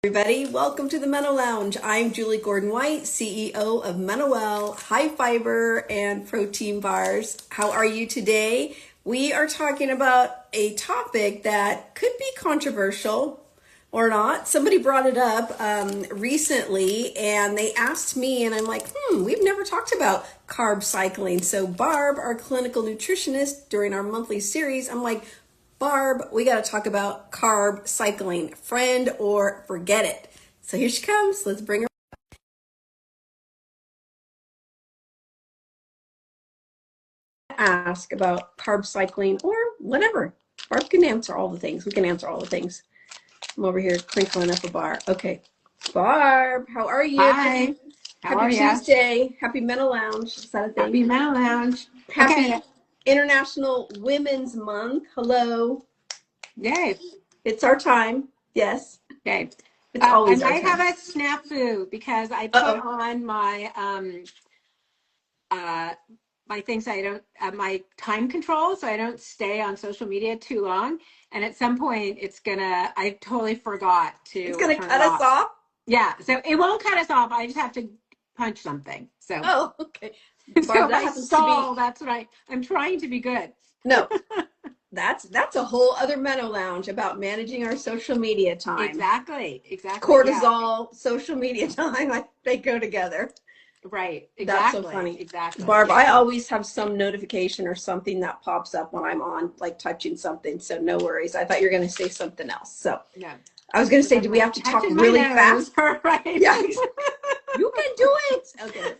Everybody, welcome to the MenoLounge. I'm Julie Gordon-White, CEO of MenoWell, high fiber and protein bars. How are you today? We are talking about a topic that could be controversial or not. Somebody brought it up recently and they asked me and I'm like, we've never talked about carb cycling. So Barb, our clinical nutritionist during our monthly series, I'm like, Barb, we got to talk about carb cycling, friend or forget it. So here she comes. Let's bring her. Ask about carb cycling or whatever. Barb can answer all the things. We can answer all the things. I'm over here crinkling up a bar. Okay. Barb, how are you? Hi. How are Happy you? Tuesday. Happy MenoLounge. Is that a thing? Happy MenoLounge. Happy Okay. International Women's Month. Hello. Yay. It's our time. Yes. Okay. It's I always our might have time. a snafu because I put Uh-oh. on uh my things I don't my time control so I don't stay on social media too long. And at some point I totally forgot It's to going to turn it cut us off. off? Yeah, so it won't cut us off. I just have to punch something. So Oh, okay. so Barb, if that I happens to be stall, that's what I'm trying to be good. no. That's a whole other MenoLounge about managing our social media time. Exactly. Yeah. Cortisol, social media time, they go together. Right. That's so funny. Exactly. Barb, Yeah. I always have some notification or something that pops up when I'm on, like touching something. So no worries. I thought you were going to say something else. So Yeah. I was going to say, do we I'm have to talk touching my really nose. fast? Right. Yeah, you can do it. Okay.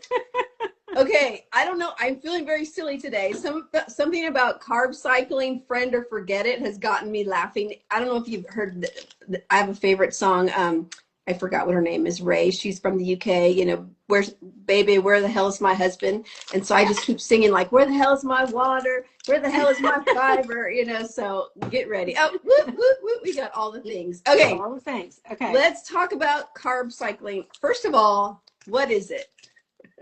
Okay, I don't know. I'm feeling very silly today. Something about carb cycling, friend or forget it, has gotten me laughing. I don't know if you've heard. I have a favorite song. I forgot what her name is. Ray. She's from the UK. You know, where's baby? Where the hell is my husband? And so I just keep singing like, where the hell is my water? Where the hell is my fiber? You know. So get ready. Oh, whoop, whoop, whoop. We got all the things. Okay, All the things. Okay. let's talk about carb cycling. First of all, what is it?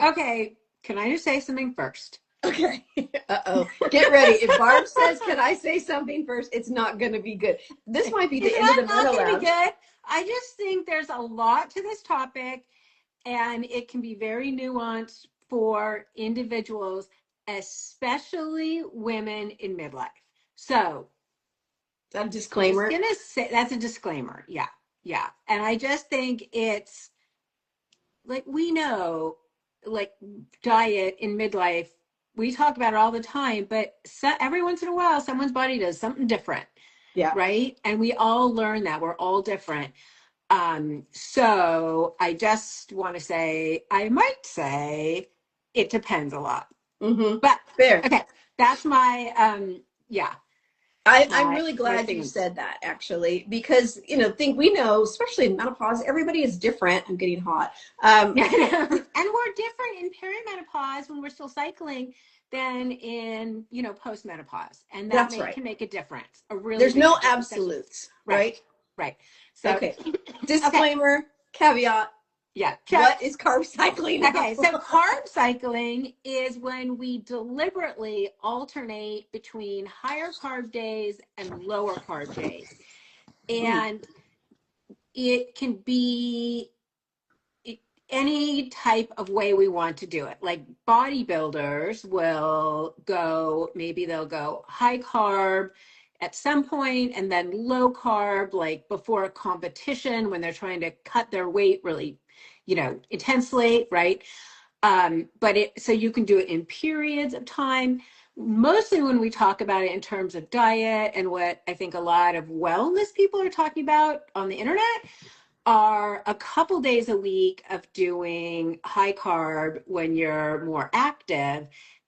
Okay. Can I just say something first? Okay. Uh-oh. Get ready. If Barb says, can I say something first? It's not going to be good. This might be the end of the Not going to be MenoLounge. good. I just think there's a lot to this topic, and it can be very nuanced for individuals, especially women in midlife. So Is that a just disclaimer? gonna say that's a disclaimer. Yeah. Yeah. And I just think it's like we know, like diet in midlife, we talk about it all the time, but every once in a while, someone's body does something different, Yeah. right? And we all learn that we're all different. So I just want to say, I might say it depends a lot, Mm-hmm. but Fair. okay, that's my, yeah, I'm really my glad you stance. said that, actually, because, think we know, especially in menopause, everybody is different. I'm getting hot. And we're different in perimenopause when we're still cycling than in, postmenopause. And that That's right. can make a difference, a really There's big no difference, especially. absolutes, Right, right? right. So, Okay. okay, Disclaimer, caveat. yeah, check. What is carb cycling now? Okay, so carb cycling is when we deliberately alternate between higher carb days and lower carb days. And it can be any type of way we want to do it. Like bodybuilders will go, maybe they'll go high carb at some point and then low carb, like before a competition when they're trying to cut their weight really, intensely, right? So you can do it in periods of time. Mostly when we talk about it in terms of diet and what I think a lot of wellness people are talking about on the internet are a couple days a week of doing high carb when you're more active,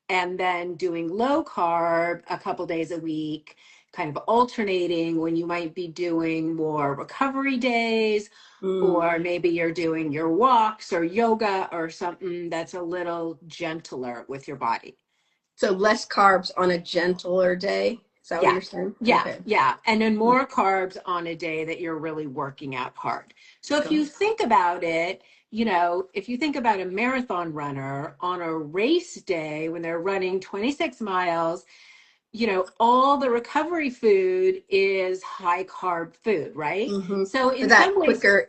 and then doing low carb a couple days a week, kind of alternating when you might be doing more recovery days, or maybe you're doing your walks or yoga or something that's a little gentler with your body. So less carbs on a gentler day. Is that what Yeah. you're saying? Yeah. Okay. Yeah. And then more carbs on a day that you're really working out hard. So if you Go. think about it, if you think about a marathon runner on a race day when they're running 26 miles, all the recovery food is high carb food, right? Mm-hmm. So For in that some ways, quicker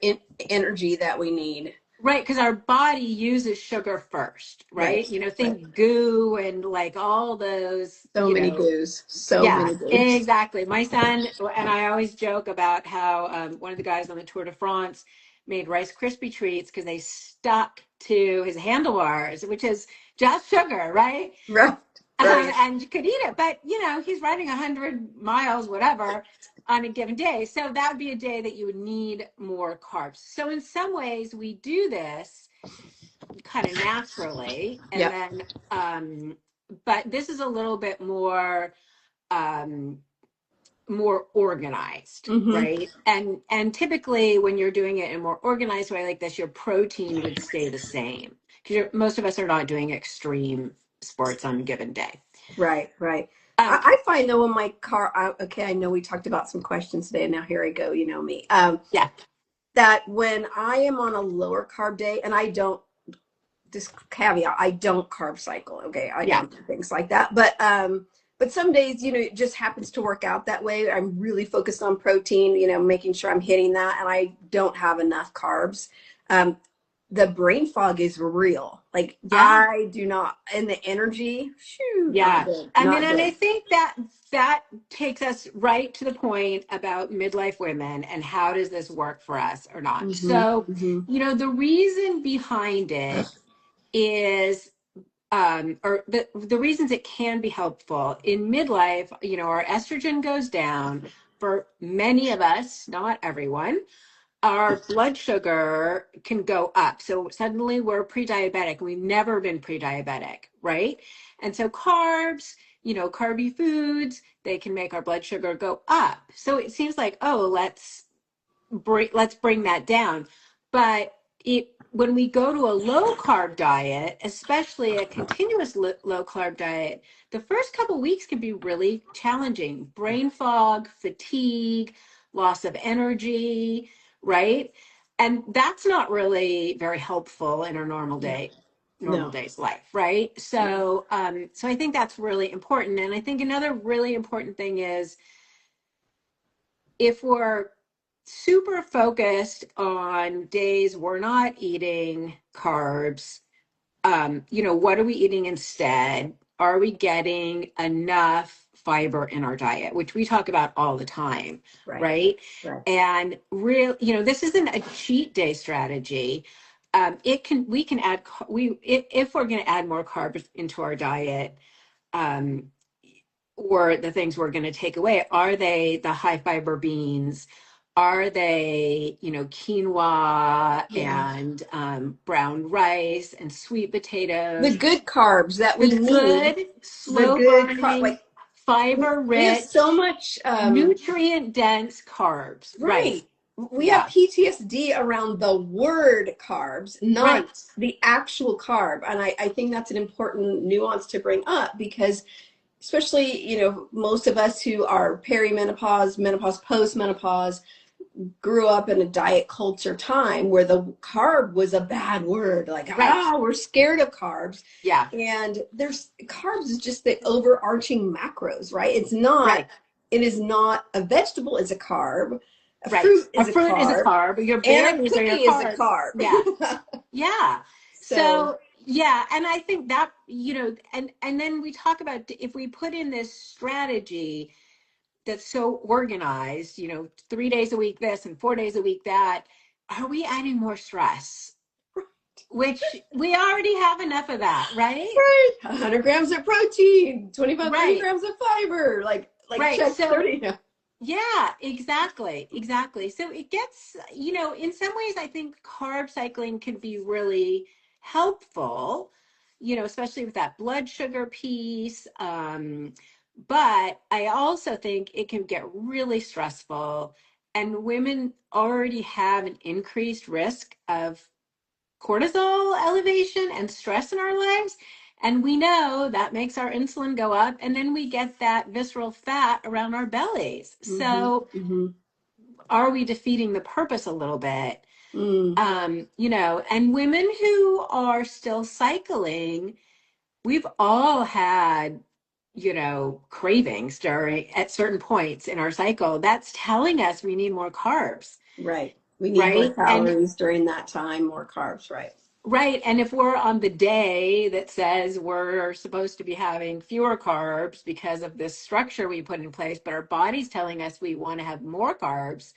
energy that we need. right, because our body uses sugar first, Right. right? Right. Think goo and like all those, So many goos. So yeah, many goos. exactly. My son, and I always joke about how one of the guys on the Tour de France made Rice Krispie treats because they stuck to his handlebars, which is just sugar, right? Right. Right. And you could eat it, but he's riding 100 miles, whatever, on a given day. So that would be a day that you would need more carbs. So in some ways, we do this kind of naturally, and Yep. then, but this is a little bit um, more organized, Mm-hmm. right? And typically, when you're doing it in a more organized way like this, your protein would stay the same because most of us are not doing extreme sports on a given day. Right. Right. Um, I find though in my car, okay, I know we talked about some questions today. Now here I go. You know me. yeah, That when I am on a lower carb day, and I don't, this caveat, I don't carb cycle. Okay, I yeah, don't do things like that. But some days, it just happens to work out that way. I'm really focused on protein, making sure I'm hitting that, and I don't have enough carbs. Um, the brain fog is real. Like yeah, I do not, and the energy, shoo, not yeah. good, I mean, not and I good. think that takes us right to the point about midlife women and how does this work for us or not. Mm-hmm, So, mm-hmm. the reason behind it is or the reasons it can be helpful in midlife, our estrogen goes down for many of us, not everyone. Our blood sugar can go up. So suddenly we're pre-diabetic. We've never been pre-diabetic, right? And so carbs, carby foods, they can make our blood sugar go up. So it seems like, oh, let's bring that down. But when we go to a low carb diet, especially a continuous low carb diet, the first couple weeks can be really challenging. Brain fog, fatigue, loss of energy, right? And that's not really very helpful in our No, normal no, day's life, right? no. So I think that's really important. And I think another really important thing is if we're super focused on days we're not eating carbs, what are we eating instead? Are we getting enough fiber in our diet, which we talk about all the time, Right, right? right. And this isn't a cheat day strategy. We can add, if we're going to add more carbs into our diet, um, or the things we're going to take away, are they the high fiber beans? Are they, quinoa Yeah. and brown rice and sweet The potatoes? good carbs that we The need, good, the slow good burning, like fiber we have so rich, much nutrient dense carbs. Right. right. We have Yeah. PTSD around the word carbs, not Right. the actual carb. And I think that's an important nuance to bring up because especially, most of us who are perimenopause, menopause, postmenopause, grew up in a diet culture time where the carb was a bad word. Like, Right. we're scared of carbs. Yeah. And there's carbs is just the overarching macros, right? Right. It is not a vegetable is a carb, a Right. fruit A is a fruit is a carb, carb. Your and a berries are your cookie is a carbs. carb. Yeah. Yeah. So, So yeah, and I think that, and then we talk about if we put in this strategy that's so organized, 3 days a week this and 4 days a week that, are we adding more stress? Which we already have enough of that, right? right, 100 grams of protein, 25, 30 Right. grams of fiber, like Right. check So 30. yeah, exactly. Exactly. So it gets, in some ways, I think carb cycling can be really helpful, especially with that blood sugar piece. But I also think it can get really stressful. And women already have an increased risk of cortisol elevation and stress in our lives. And we know that makes our insulin go up, and then we get that visceral fat around our bellies. Mm-hmm, So, mm-hmm. are we defeating the purpose a little bit? Mm. And women who are still cycling, we've all had cravings at certain points in our cycle, that's telling us we need more carbs, Right. We need more right? And calories during that time, more carbs, right? right. And if we're on the day that says we're supposed to be having fewer carbs because of this structure we put in place, but our body's telling us we want to have more carbs,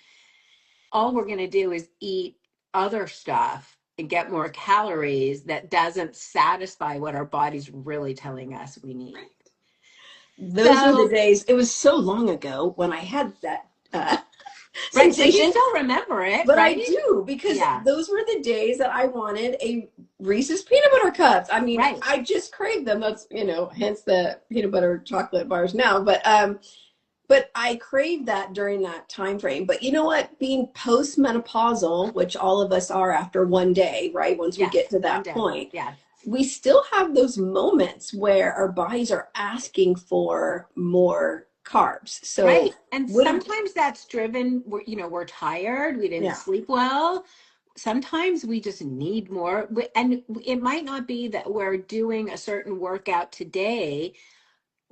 all we're going to do is eat other stuff and get more calories that doesn't satisfy what our body's really telling us we need. Those were the So, days. It was so long ago when I had that right, but you sensation. still remember it, But I right? do, because Yeah, those were the days that I wanted a Reese's peanut butter cups. I mean, right. I just craved them. That's, hence the peanut butter chocolate bars now. But I craved that during that time frame. But you know what? Being postmenopausal, which all of us are after one day, right? Once we Yes, get to one that day. point, Yeah. we still have those moments where our bodies are asking for more carbs. So Right. And what do sometimes that's driven, we're tired, we didn't yeah. sleep well. Sometimes we just need more. And it might not be that we're doing a certain workout today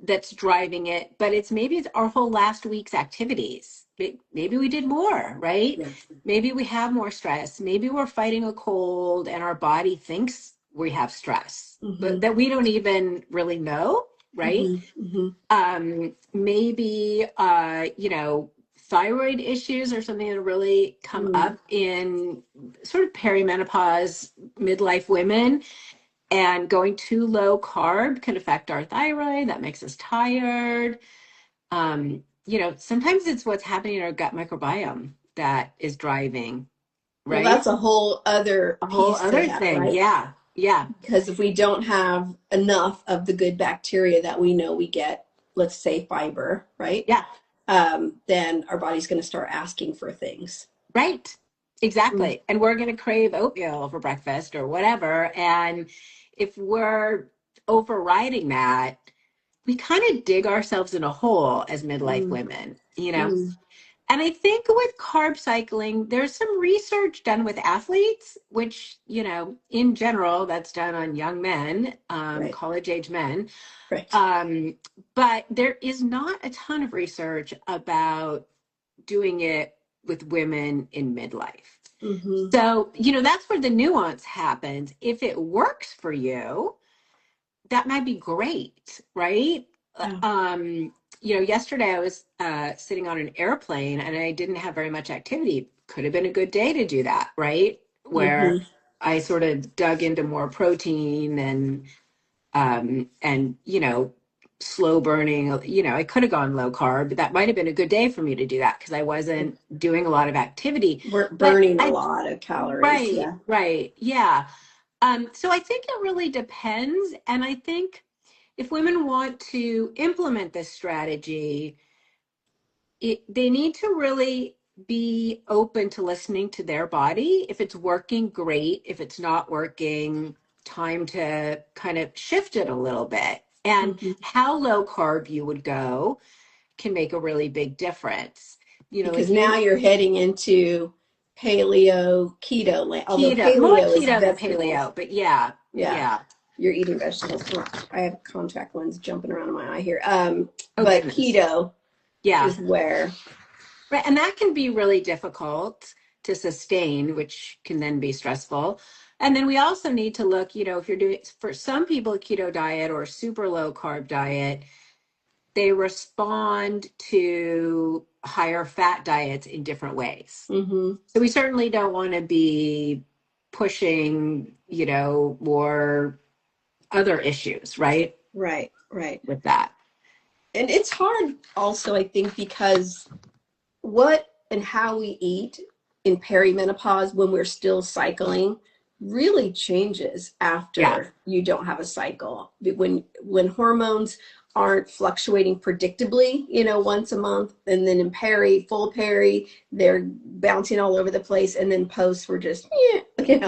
that's driving it, but maybe it's our whole last week's activities. Maybe we did more, right? Yeah. Maybe we have more stress. Maybe we're fighting a cold and our body thinks we have stress, but Mm-hmm. that we don't even really know, right? Mm-hmm. Mm-hmm. Maybe thyroid issues or something that really come Mm. up in sort of perimenopause midlife women, and going too low carb can affect our thyroid. That makes us tired. Sometimes it's what's happening in our gut microbiome that is driving, Well, right? that's a whole other A whole piece to other that, thing. right? Yeah. Yeah. Because if we don't have enough of the good bacteria that we know we get, let's say fiber, right? Yeah. Then our body's going to start asking for things. Right. Mm. Exactly. And we're going to crave oatmeal for breakfast or whatever. And if we're overriding that, we kind of dig ourselves in a hole as midlife Mm. women. Mm. And I think with carb cycling, there's some research done with athletes, which, in general, that's done on young men, Right. college age men. Right. Um, but there is not a ton of research about doing it with women in midlife. Mm-hmm. So, that's where the nuance happens. If it works for you, that might be great, right? Yeah. Yesterday I was sitting on an airplane and I didn't have very much activity. Could have been a good day to do that, right? Where Mm-hmm. I sort of dug into more protein and slow burning. I could have gone low carb, but that might have been a good day for me to do that because I wasn't doing a lot of activity. We're But burning a lot of calories. right, Yeah. right, yeah. So I think it really depends. And I think if women want to implement this strategy, they need to really be open to listening to their body. If it's working, great. If it's not working, time to kind of shift it a little bit. And Mm-hmm. how low carb you would go can make a really big difference. Because If now you you're heading into paleo keto land, although keto, more paleo is keto than vegetables. paleo, but yeah, Yeah. yeah. You're eating vegetables. Oh, I have contact lens jumping around in my eye here. Oh, But goodness. keto Yeah. is where. Right. And that can be really difficult to sustain, which can then be stressful. And then we also need to look, if you're doing, for some people, a keto diet or a super low carb diet, they respond to higher fat diets in different ways. Mm-hmm. So we certainly don't want to be pushing, more other issues, right? Right, right. With that. And it's hard also, I think, because what and how we eat in perimenopause when we're still cycling really changes Yeah. after you don't have a cycle. When hormones aren't fluctuating predictably, once a month, and then in full peri, they're bouncing all over the place, and then post we're just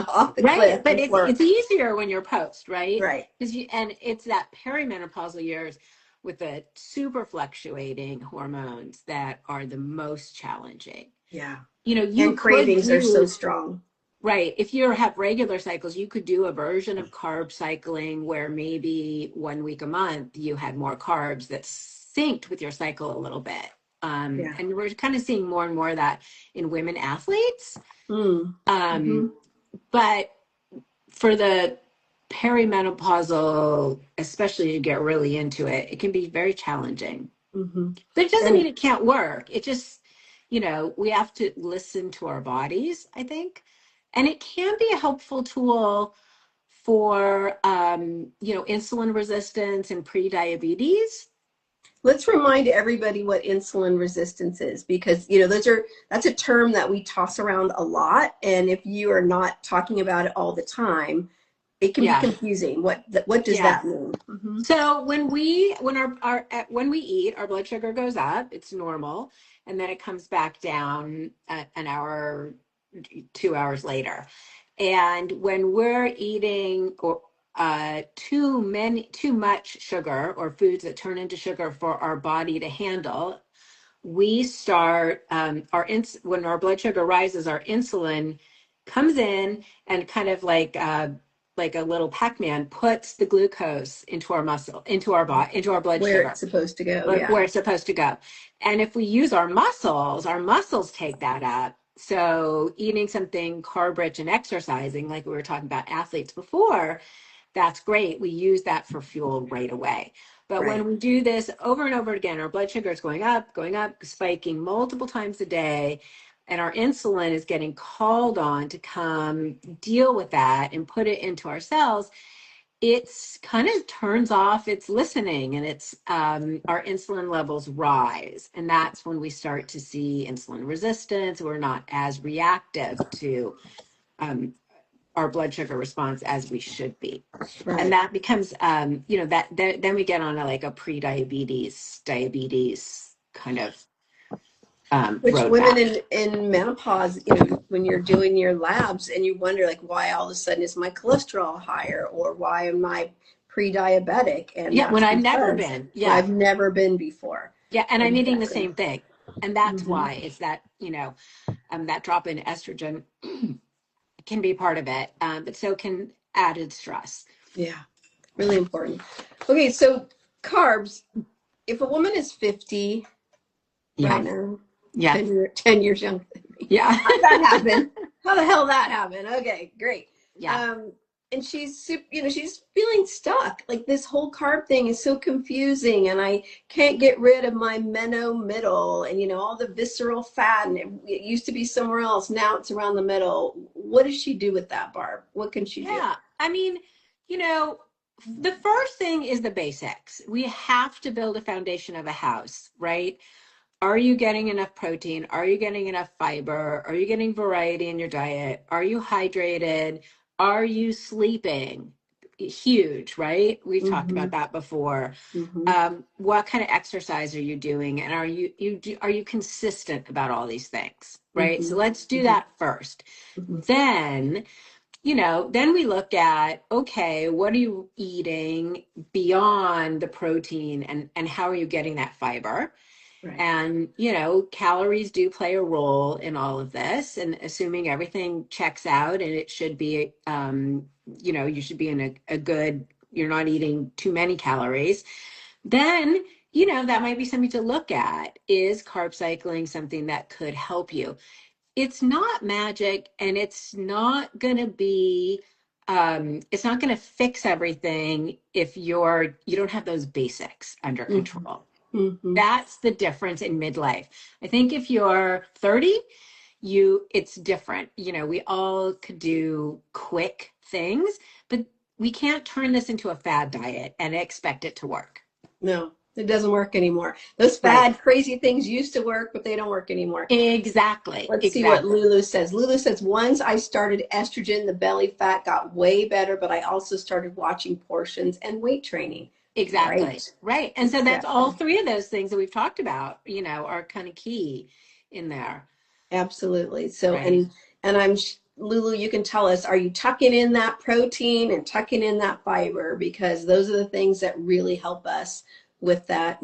off the Right. cliff But before. it's easier when you're post, right? Right. And it's that perimenopausal years with the super fluctuating hormones that are the most challenging. Yeah. You And could cravings are so do strong. Right. If you have regular cycles, you could do a version of carb cycling where maybe 1 week a month you had more carbs that synced with your cycle a little bit. Yeah. And we're kind of seeing more and more of that in women athletes. Mm. Mm-hmm. But for the perimenopausal, especially to get really into it, it can be very challenging. Mm-hmm. But it doesn't And mean it can't work. It just, we have to listen to our bodies, I think. And it can be a helpful tool for, insulin resistance and pre-diabetes. let's remind everybody what insulin resistance is, because that's a term that we toss around a lot, and if you are not talking about it all the time, it can be Yeah, confusing. What does yeah. that mean? Mm-hmm. So when we eat, our blood sugar goes up. It's normal, and then it comes back down an hour, 2 hours later. And when we're eating or too much sugar or foods that turn into sugar for our body to handle, we start when our blood sugar rises, our insulin comes in and kind of like a little Pac-Man puts the glucose into our muscle, into our body, into our blood Where it's sugar, supposed to go, like yeah. where it's supposed to go. And if we use our muscles take that up. So eating something carb rich and exercising, like we were talking about athletes before, that's great. We use that for fuel right away. But when Right. we do this over and over again, our blood sugar is going up, spiking multiple times a day, and our insulin is getting called on to come deal with that and put it into our cells. It's kind of turns off its listening, and it's our insulin levels rise, and that's when we start to see insulin resistance. We're not as reactive to um, our blood sugar response as we should be. And Right. that becomes, then we get on a diabetes kind of Which women roadmap. in menopause, when you're doing your labs and you wonder, like, why all of a sudden is my cholesterol higher, or why am I pre-diabetic? And Yeah, when that's I've never because been. when Yeah. I've never been before. Yeah. And I'm eating the Exactly. same thing. And that's Mm-hmm. why it's that, that drop in estrogen can be part of it. But so can added stress. Yeah, really important. Okay, so carbs. If a woman is 50 right Yeah. now, Yeah. 10 years younger than me, Yeah. how did that happen? How the hell that happened? Okay, great. Yeah. Um, and she's feeling stuck. Like, this whole carb thing is so confusing, and I can't get rid of my middle, and all the visceral fat, and it used to be somewhere else. Now it's around the middle. What does she do with that, Barb? What can she do? Yeah. I mean, you know, the first thing is the basics. We have to build a foundation of a house, right? Are you getting enough protein? Are you getting enough fiber? Are you getting variety in your diet? Are you hydrated? Are you sleeping? Huge, right? We've talked Mm-hmm. about that before. Mm-hmm. What kind of exercise are you doing? And are you consistent about all these things, right? Mm-hmm. So let's do Mm-hmm. that first. Then then we look at, okay, what are you eating beyond the protein, and how are you getting that fiber? Right. And, calories do play a role in all of this. And assuming everything checks out, and it should be, you should be in a good, you're not eating too many calories, then, that might be something to look at. Is carb cycling something that could help you? It's not magic, and it's not going to fix everything if you don't have those basics under Mm-hmm. control. Mm-hmm. That's the difference in midlife. I think if you're 30, it's different. We all could do quick things, but we can't turn this into a fad diet and expect it to work. No, it doesn't work anymore. Those Right. fad, crazy things used to work, but they don't work anymore. Exactly. Let's see what Exactly. Lulu says. Lulu says, once I started estrogen, the belly fat got way better, but I also started watching portions and weight training. Exactly. Right. Right. And so that's all Exactly. three of those things that we've talked about, are kind of key in there. Absolutely. So, Right. and Lulu, you can tell us, are you tucking in that protein and tucking in that fiber? Because those are the things that really help us with that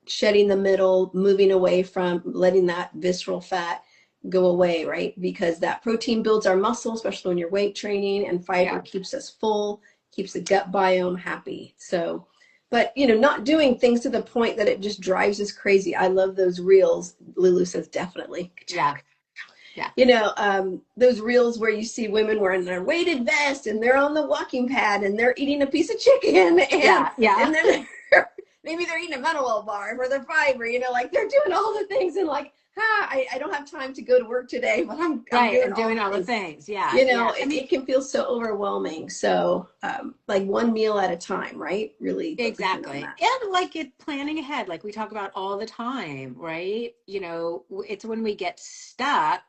shedding the middle, moving away from letting that visceral fat go away, right? Because that protein builds our muscle, especially when you're weight training, and fiber Yeah. keeps us full, keeps the gut biome happy. So, but not doing things to the point that it just drives us crazy. I love those reels. Lulu says definitely. Yeah. Yeah. Those reels where you see women wearing their weighted vest and they're on the walking pad and they're eating a piece of chicken and Yeah. Yeah. and then maybe they're eating a MenoWell bar for their fiber, like they're doing all the things and like, I don't have time to go to work today, but I'm Right. doing I'm doing all the the things. things. Yeah. Yeah. I mean, It can feel so overwhelming. So like one meal at a time, right? Really focusing on exactly. that. And like it planning ahead, like we talk about all the time, right? It's when we get stuck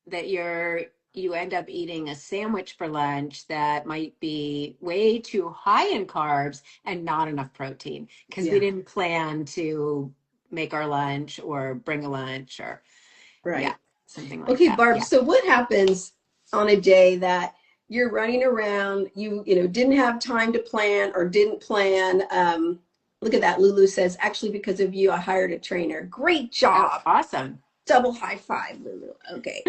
that you end up eating a sandwich for lunch that might be way too high in carbs and not enough protein because we Yeah, didn't plan to make our lunch or bring a lunch or yeah, right. something like Okay, that. Barb, Yeah. so what happens on a day that you're running around, didn't have time to plan or didn't plan? Look at that. Lulu says, actually, because of you, I hired a trainer. Great Oh, job. awesome. Double high five, Lulu. Okay.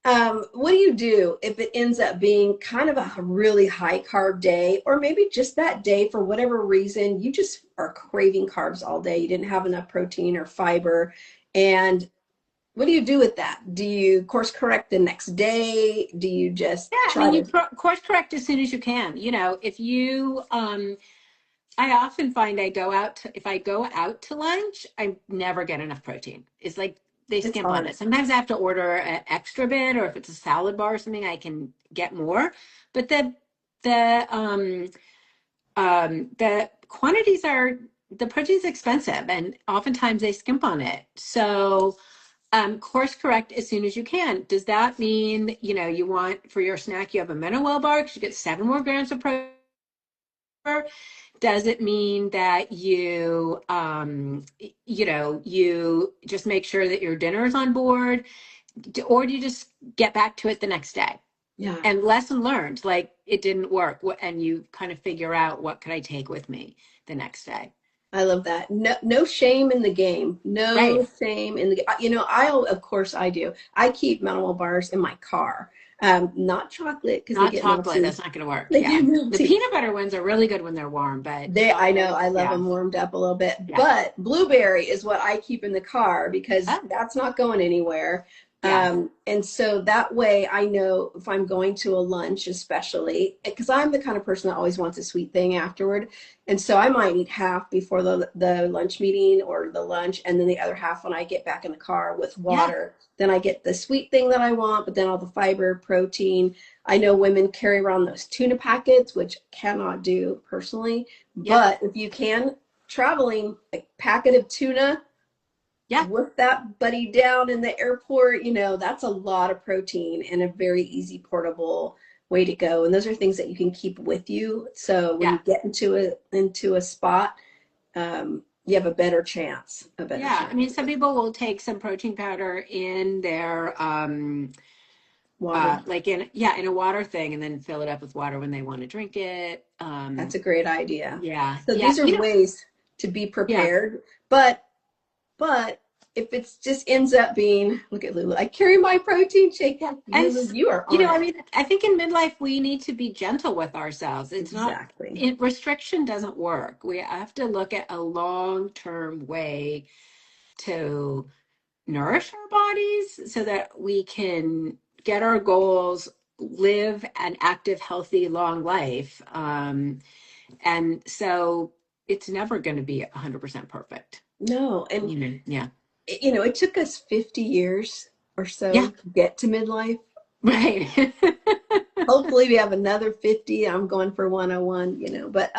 What do you do if it ends up being kind of a really high carb day, or maybe just that day for whatever reason, you just are craving carbs all day. You didn't have enough protein or fiber. And what do you do with that? Do you course correct the next day? Do you just Yeah, I try mean, to? course correct as soon as you can. If you, I often find if I go out to lunch, I never get enough protein. It's like they It's skimp on hard. it. Sometimes I have to order an extra bit, or if it's a salad bar or something, I can get more. But the the quantities the protein's expensive, and oftentimes they skimp on it. So course correct as soon as you can. Does that mean, you want for your snack, you have a MenoWell bar because you get 7 more grams of protein? Does it mean that you just make sure that your dinner is on board, or do you just get back to it the next day? Yeah, And lesson learned, like it didn't work, and you kind of figure out what could I take with me the next day. I love that. No, no shame in the game. Right. No shame in the. Of course I do. I keep Mental bars in my car. Not chocolate because they Not get chocolate. melty. That's not going to work. They get Yeah. The melty. peanut butter ones are really good when they're warm, but I know, chocolate, I love yeah. them warmed up a little bit, Yeah. but blueberry is what I keep in the car because Oh, that's not going anywhere. yeah. And so that way I know if I'm going to a lunch, especially because I'm the kind of person that always wants a sweet thing afterward. And so I might eat half before the lunch meeting or the lunch, and then the other half when I get back in the car with Yeah. water. Then I get the sweet thing that I want, but then all the fiber, protein. I know women carry around those tuna packets, which I cannot do personally. Yeah. But if you can, traveling, a packet of tuna, Yeah. with that buddy down in the airport, that's a lot of protein and a very easy portable way to go. And those are things that you can keep with you. So when you Yeah. get into a spot, you have a better chance. A better Yeah. I chance. mean, some people will take some protein powder in their Water. in a water thing and then fill it up with water when they want to drink it. That's a great idea. Yeah. So Yeah. these are ways to be Yeah. prepared, but if it just ends up being, look at Lulu, I carry my protein shake. Yeah. Lulu, you are on I it. mean, I think in midlife we need to be gentle with ourselves. It's not Exactly. restriction doesn't work. We have to look at a long-term way to nourish our bodies so that we can get our goals, live an active, healthy, long life. And so it's never going to be 100% perfect. No, and Yeah. it took us 50 years or Yeah. so to get to midlife. Right. Hopefully we have another 50. I'm going for 101, but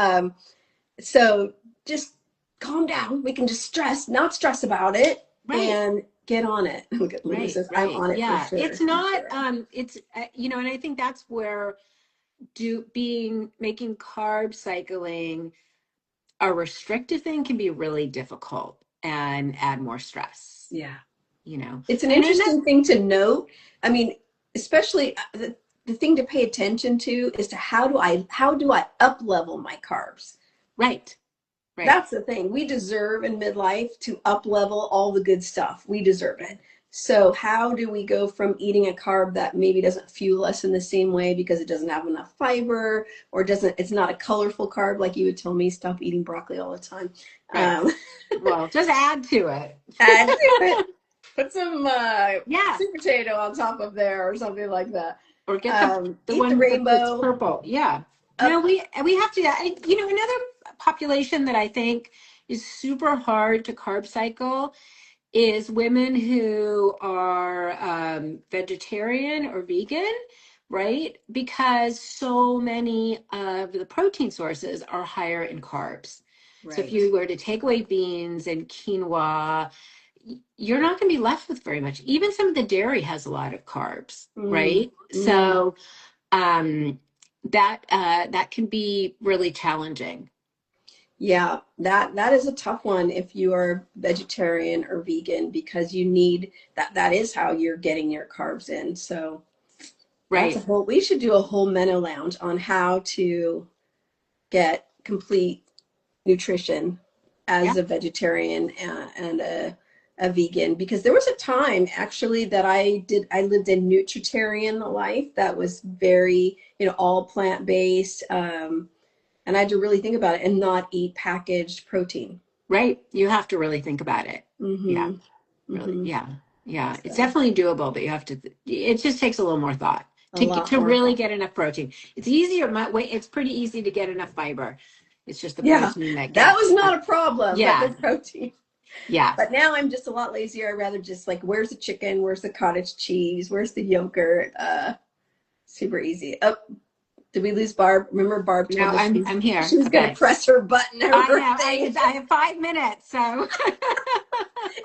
so just calm down. We can just not stress about it Right. and get on it. Look at Lulu Right. says, I'm Right. on it for Yeah. sure. It's For not, sure. and I think that's where making carb cycling a restrictive thing can be really difficult and add more stress, Yeah. you know. It's an And that interesting thing to note. I mean, especially the thing to pay attention to is to how do I up level my carbs? right. Right. That's the thing. We deserve in midlife to up level all the good stuff. We deserve it. So how do we go from eating a carb that maybe doesn't fuel us in the same way because it doesn't have enough fiber or doesn't, it's not a colorful carb like you would tell me, stop eating broccoli all the time. Right. Um, Well, just add to it. add to it. Put some Yeah. sweet potato on top of there or something like that. Or get the Eat the one that's rainbow. purple. Yeah. No, Up. we have to, another population that I think is super hard to carb cycle is women who are vegetarian or vegan, right? Because so many of the protein sources are higher in carbs. So if Right. you were to take away beans and quinoa, you're not going to be left with very much. Even some of the dairy has a lot of carbs, right? So that can be really challenging. Yeah, that is a tough one if you are vegetarian or vegan because you need that is how you're getting your carbs in. So that's a Right. whole we should do a whole MenoLounge on how to get complete nutrition Yeah. as a vegetarian and a vegan because there was a time actually that I lived a nutritarian life that was very, all plant-based. And I had to really think about it and not eat packaged protein. Right. You have to really think about it. Yeah. Mm-hmm. Really. Mm-hmm. Yeah. Yeah. It's So definitely doable, but it just takes a little more thought a lot to more really thought. get enough protein. It's easier. It's pretty easy to get enough fiber. It's just the Yeah, protein that that gets, was not a problem, but the yeah. protein. Yeah. But now I'm just a lot lazier. I rather just like, where's the chicken? Where's the cottage cheese? Where's the yogurt? Super easy. Oh, did we lose Barb? Remember Barb No, told us I'm here. she was going to Okay. press her button or I her know. thing. I have 5 minutes. So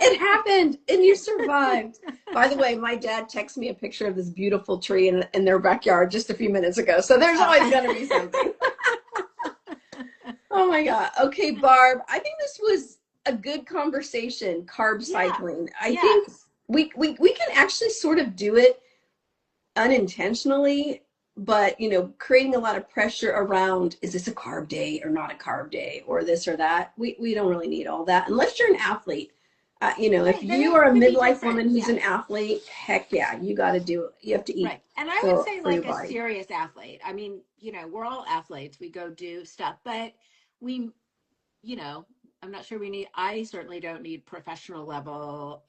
It happened and you survived. By the way, my dad texted me a picture of this beautiful tree in their backyard just a few minutes ago. So there's always going to be something. Oh my God. Okay, Barb, I think this was a good conversation, carb yeah. cycling. I think Yes. we can actually sort of do it unintentionally, but creating a lot of pressure around is this a carb day or not a carb day or this or that. We don't really need all that unless you're an athlete. If Right. Then you it are a could be midlife different. woman who's Yeah. an athlete, heck yeah, you got to do it. You have to eat Right. And I would for say your like a body. serious athlete. I mean, we're all athletes. We go do stuff, but we, you know, I'm not sure I certainly don't need professional level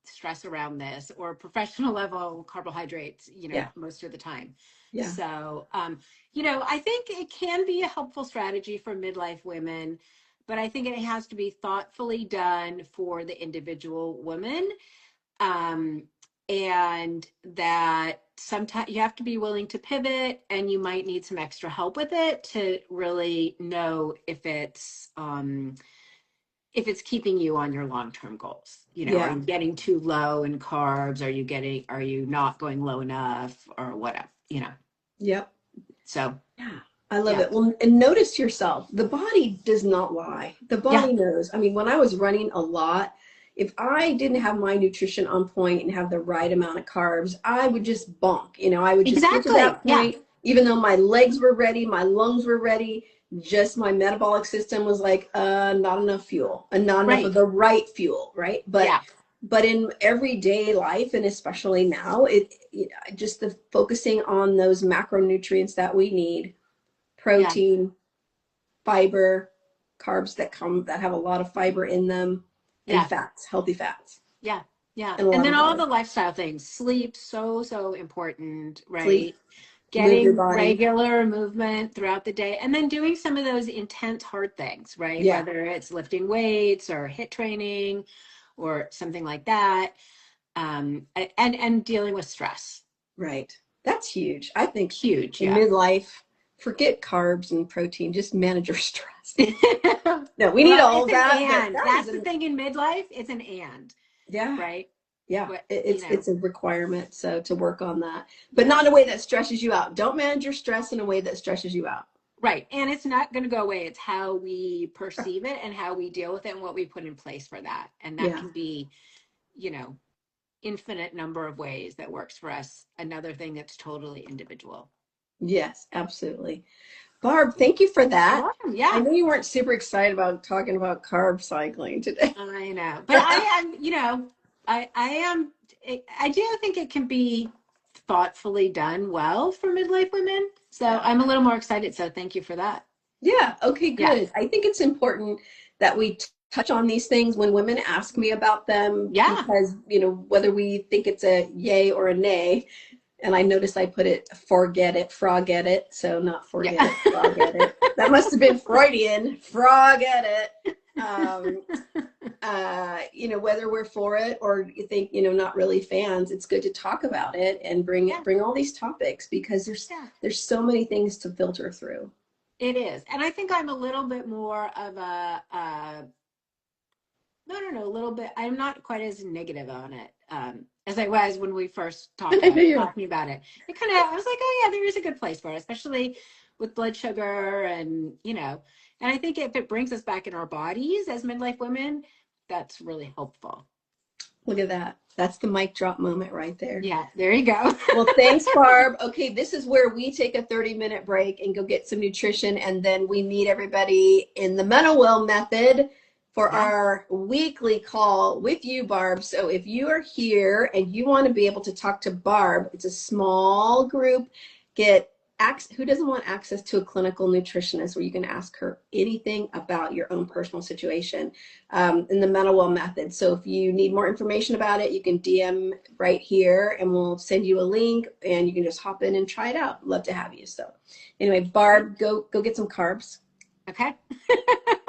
stress around this or professional level carbohydrates, Yeah, most of the time. yeah, So, I think it can be a helpful strategy for midlife women, but I think it has to be thoughtfully done for the individual woman. um, and that sometimes you have to be willing to pivot and you might need some extra help with it to really know if it's keeping you on your long-term goals. Are yeah. you getting too low in carbs? Are you not going low enough or whatever, Yep. so Yeah, I love yeah. it. Well, and notice yourself. The body does not lie. The Yeah, body knows. I mean, when I was running a lot, if I didn't have my nutrition on point and have the right amount of carbs, I would just bonk. I would just get to exactly. that Yeah. point, even though my legs were ready, my lungs were ready, just my metabolic system was like, not enough fuel and not enough of Right. the right fuel, right? But Yeah. but in everyday life and especially now, just the focusing on those macronutrients that we need, Yeah. protein, fiber, carbs that have a lot of fiber in them, and Yeah. fats, healthy fats, Yeah. Yeah. and a And lot then of all water. the lifestyle things, sleep, so important, Sleep, right? move your Getting body. regular movement throughout the day, and then doing some of those intense hard things, right? Yeah, Whether it's lifting weights or hit training or something like that. And dealing with stress. right. That's huge. I think Huge. in Yeah. midlife, forget carbs and protein, just manage your stress. No, we need Well, all it's of an that, but and. that is That's the thing in midlife. It's an and, yeah, right? yeah. What, It's a requirement, so to work on that, but yeah. not in a way that stresses you out. Don't manage your stress in a way that stresses you out. Right. And it's not going to go away. It's how we perceive it and how we deal with it and what we put in place for that. And that Yeah. can be, you know, infinite number of ways that works for us. Another thing that's totally individual. Yes, absolutely. Barb, thank you for You're that. welcome. I Yeah, know you weren't super excited about talking about carb cycling today. I know. But I am, I do think it can be thoughtfully done well for midlife women. So Yeah. I'm a little more excited. So thank you for that. Yeah. Okay, Yeah. good. I think it's important that we touch on these things when women ask me about them Yeah. because, whether we think it's a yay or a nay, and I noticed I put it forget it, frog-get it. So not forget Yeah. it, frog-get it. That must have been Freudian, frog-get it. Whether we're for it or you think, not really fans, it's good to talk about it and Yeah. bring all these topics because Yeah. there's so many things to filter through. It is. And I think I'm a little bit more of no, no, no, a little bit. I'm not quite as negative on it as I was when we first I know you're talking about it. It kind of, I was like, oh yeah, there is a good place for it, especially with blood sugar and and I think if it brings us back in our bodies as midlife women, that's really helpful. Look at that. That's the mic drop moment right there. Yeah, there you go. Well, thanks, Barb. Okay, this is where we take a 30-minute break and go get some nutrition, and then we meet everybody in the MenoWell method for Yeah. our weekly call with you, Barb. So if you are here and you want to be able to talk to Barb, it's a small group. Who doesn't want access to a clinical nutritionist where you can ask her anything about your own personal situation in the MenoWell method. So if you need more information about it, you can DM right here and we'll send you a link and you can just hop in and try it out. Love to have you. So anyway, Barb, go get some carbs. Okay.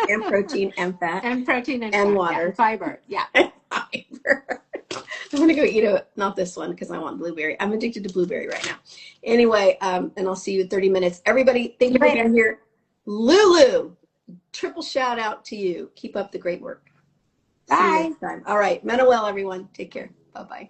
And protein and fat. And protein and and fat, water. Yeah, and fiber. Yeah. And fiber. I'm going to go eat not this one because I want blueberry. I'm addicted to blueberry right now. Anyway, and I'll see you in 30 minutes. Everybody, thank you for being here. Lulu, triple shout out to you. Keep up the great work. Bye. See you next time. All right. MenoWell, everyone. Take care. Bye-bye.